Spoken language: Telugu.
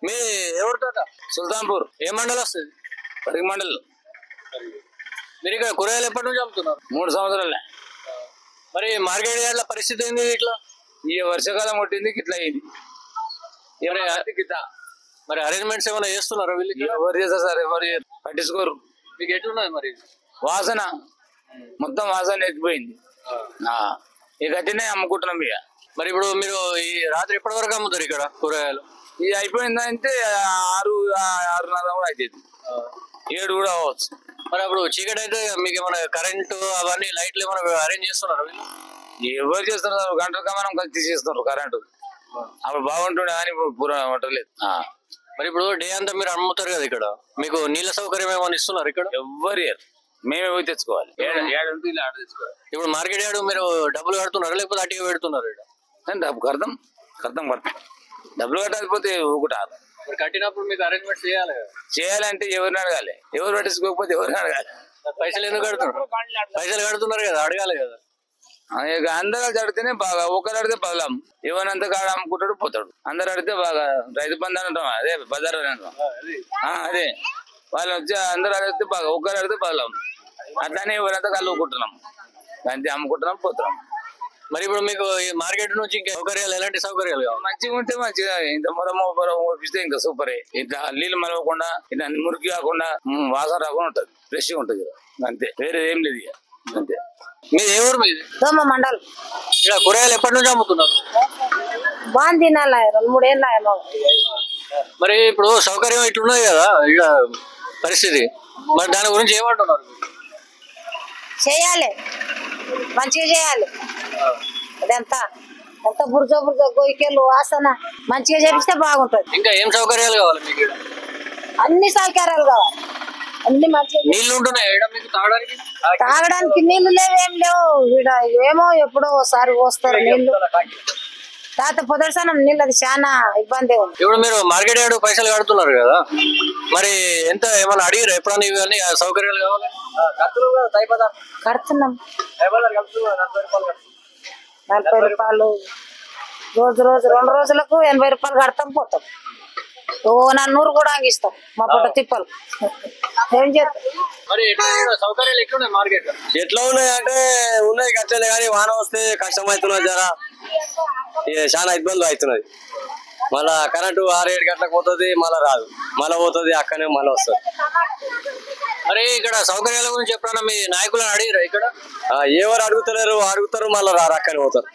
మీ ఎవరు తాత? సుల్తాన్పూర్. ఏ మండలం వస్తుంది? పరిగి మండలం. మీరు ఇక్కడ కూరగాయలు ఎప్పటి నుంచి అమ్ముతున్నారు? 3 సంవత్సరాలే. మరి మార్కెట్ యార్డ్ల పరిస్థితి ఏంది? ఇట్లా ఈ వర్షాకాలం కొట్టింది ఇట్లా అయింది. మరి అరేంజ్మెంట్స్ ఏమైనా చేస్తున్నారా వీళ్ళు? ఎవరు చేస్తారు సార్? ఎవరు పట్టించుకోరు. మీకు ఎట్లున్నది మరి వాసన? మొత్తం వాసన ఎక్కిపోయింది. ఇక గట్టినే అమ్ముకుంటున్నాం ఇక. మరి ఇప్పుడు మీరు ఈ రాత్రి ఎప్పటి వరకు అమ్ముతారు ఇక్కడ కూరగాయలు? ఇది అయిపోయిందంటే 6:30 కూడా అవుతుంది, 7 కూడా అవ్వచ్చు. మరి అప్పుడు చీకటి అయితే మీకు ఏమైనా కరెంటు అవన్నీ లైట్లు ఏమైనా అరేంజ్ చేస్తున్నారు వీళ్ళు? ఎవరు చేస్తున్నారు? గంటలుగా మనం తీసేస్తున్నారు కరెంటు. అప్పుడు బాగుంటుండే కానీ ఇప్పుడు పూరా ఉండలేదు. మరి ఇప్పుడు డే అంతా మీరు అమ్ముతారు కదా, ఇక్కడ మీకు నీళ్ళ సౌకర్యం ఏమైనా ఇస్తున్నారు? ఇక్కడ ఎవ్వరు మేమే పోయి తెచ్చుకోవాలి. ఇప్పుడు మార్కెట్ యార్డు మీరు డబ్బులు కడుతున్నారు లేకపోతే అట్టిగా పెడుతున్నారు? డబ్బు కడతాం డబ్బులు కట్టకపోతే ఊకుంటారు. మరి కట్టినప్పుడు మీకు అరేంజ్మెంట్ చేయాలంటే ఎవరిని అడగాలి? ఎవరు పట్టించుకోకపోతే ఎవరిని అడగాలి? పైసలు ఎందుకు కడుతున్నారు? పైసలు కడుతున్నారు కదా, అడగాలి కదా. అందరూ అడిగితేనే బాగా. ఒకరు అడిగితే బలం. ఎవరినంత కాడ అమ్ముకుంటాడు పోతాడు. అందరు అడిగితే బాగా రైతు బంధు అంటాం, అదే బజార్ అంటాం. అదే వాళ్ళు వచ్చి అందరు అడిగితే బాగా, ఒకరు అడిగితే బలం. అట్లానే ఎవరంతా కలుగుకుంటున్నాం, అంతే అమ్ముకుంటున్నాం పోతున్నాం. మరి ఇప్పుడు మీకు ఈ మార్కెట్ నుంచి ఇంకా సౌకర్యాలు, ఎలాంటి సౌకర్యాలు? మంచిగా ఉంటే మంచిగా, ఇంత మొరమోపిస్తే ఇంకా సూపరే. ఇట్లా నీళ్ళు మలవకుండా, ఇట్లా మురికి కాకుండా, వాసన రాకుండా ఉంటది, ఫ్రెష్ గా ఉంటది అంతే, వేరే ఏం లేదు ఇక అంతే. మీది ఏ ఊరు? మీది దోమ మండలం. ఇక్కడ కూరగాయలు ఎప్పటి నుంచి అమ్ముతున్నారు? బాగా తినాలి, 2-3 ఏళ్ళు. మరి ఇప్పుడు సౌకర్యం ఇట్లున్నది కదా ఇక పరిస్థితి, మరి దాని గురించి ఏమంటున్నారు? చేయాలి, మంచిగా చేయాలి. అదంతా ఎంత బురజ గొయ్యలు వాసన మంచిగా చేపిస్తే బాగుంటది. ఇంకా ఏం సౌకర్యాలు కావాలి మీకు? అన్ని సౌకర్యాలు కావాలి, అన్ని మంచిగా. నీళ్లు ఉంటున్నాయి మీకు తాగడానికి? తాగడానికి నీళ్లు లేవు, ఏం లేవు ఇక్కడ. ఏమో ఎప్పుడో ఒకసారి పోస్తారు నీళ్లు. తాత పొదర్శనం నీళ్ళు అది చాలా ఇబ్బంది ఉంది. ఇప్పుడు మీరు మార్కెట్ యార్డు పైసలు కడుతున్నారు కదా, మరి ఎంత ఏమన్నా అడిగారు ఎప్పుడన్నా? ఇవన్నీ సౌకర్యాలు కావాలి. కడుతున్నాం 40 రూపాయలు రోజు 2 రోజులకు 80 రూపాయలు కడతాం, పోతాం. నన్నూరు కూడా అంగిస్తాం మా పుట్ట తిప్పలు. ఏం చేస్తాం? మరి సౌకర్యాలు ఎట్లున్నాయి మార్కెట్? ఎట్లా ఉన్నాయి అంటే ఉన్నాయి కష్టలే, కానీ వాన వస్తే కష్టం అవుతున్నది, జరా చాలా ఇబ్బందులు అవుతున్నది. మళ్ళా కరెంటు 6-7 గంటలకు పోతుంది, మళ్ళా రాదు, మళ్ళా పోతుంది, అక్కడనే మళ్ళీ వస్తుంది. మరి ఇక్కడ సౌకర్యాల గురించి ఎప్పుడన్నా మీ నాయకులను అడిగారా? ఇక్కడ ఎవరు అడుగుతలేరు, అడుగుతారు మళ్ళీ రారు, అక్కడనే పోతారు.